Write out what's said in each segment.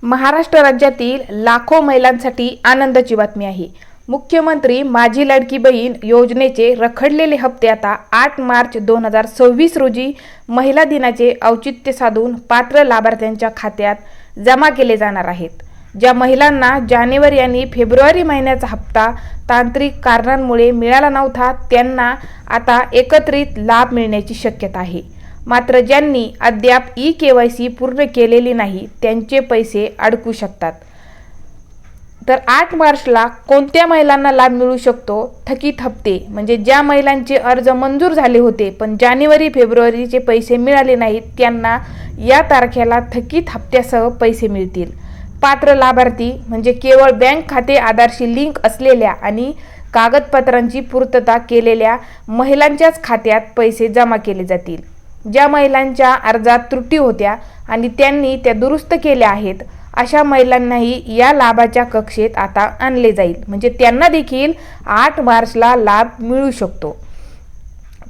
महाराष्ट्र राज्यातील लाखो महिलांसाठी आनंदाची बातमी आहे। मुख्यमंत्री माझी लाडकी बहीण योजनेचे रखडलेले हप्ते आता 8 मार्च 2026 रोजी महिला दिनाचे औचित्य साधून पात्र लाभार्थ्यांच्या खात्यात जमा केले जाणार आहेत। ज्या महिलांना जानेवारी आणि फेब्रुवारी महिन्याचा हप्ता तांत्रिक कारणांमुळे मिळाला नव्हता त्यांना आता एकत्रित लाभ मिळण्याची शक्यता आहे। मात्र ज्यांनी अद्याप ई-केवायसी पूर्ण केलेली नाही त्यांचे पैसे अडकू शकतात। तर 8 मार्चला कोणत्या महिलांना लाभ मिळू शकतो? थकीत हप्ते म्हणजे ज्या महिलांचे अर्ज मंजूर झाले होते पण जानेवारी फेब्रुवारीचे पैसे मिळाले नाहीत त्यांना या तारखेला थकीत हप्त्यासह पैसे मिळतील। पात्र लाभार्थी म्हणजे केवळ बँक खाते आधारशी लिंक असलेल्या आणि कागदपत्रांची पूर्तता केलेल्या महिलांच्याच खात्यात पैसे जमा केले जातील। ज्या महिलांच्या अर्जात त्रुटी होत्या आणि त्यांनी त्या दुरुस्त केल्या आहेत अशा महिलांनाही या लाभाच्या कक्षेत आता आणले जाईल, म्हणजे त्यांना देखील 8 मार्चला लाभ मिळू शकतो।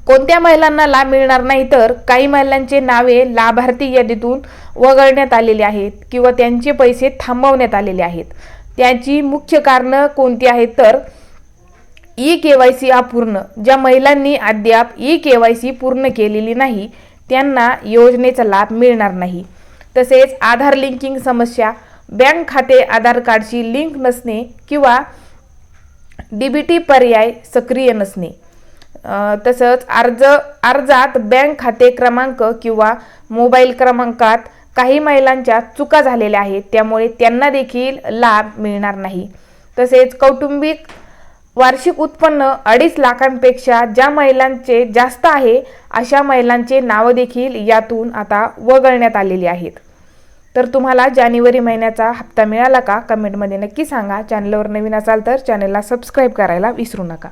कोणत्या महिलांना लाभ मिळणार नाही तर काही महिलांचे नावे लाभार्थी यादीतून वगळण्यात आलेले आहेत किंवा त्यांचे पैसे थांबवण्यात आलेले आहेत। त्याची मुख्य कारणं कोणती आहेत तर ई-केवायसी अपूर्ण। ज्या महिलांनी अद्याप ई-केवायसी पूर्ण केलेली नाही त्यांना योजनेचा लाभ मिळणार नाही। तसेच आधार लिंकिंग समस्या, बँक खाते आधार कार्डशी लिंक नसणे किंवा डीबीटी पर्याय सक्रिय नसणे, तसंच अर्जात बँक खाते क्रमांक किंवा मोबाईल क्रमांकात काही महिलांच्या चुका झालेल्या आहेत त्यामुळे त्यांना देखील लाभ मिळणार नाही। तसेच कौटुंबिक वार्षिक उत्पन्न 2.5 लाखांपेक्षा ज्या महिलांचे जास्त आहे अशा महिलांचे नाव देखील यातून आता वगळण्यात आलेली आहेत। तर तुम्हाला जानेवारी महिन्याचा हप्ता मिळाला का? कमेंटमध्ये नक्की सांगा। चॅनलवर नवीन असाल तर चॅनलला सबस्क्राईब करायला विसरू नका।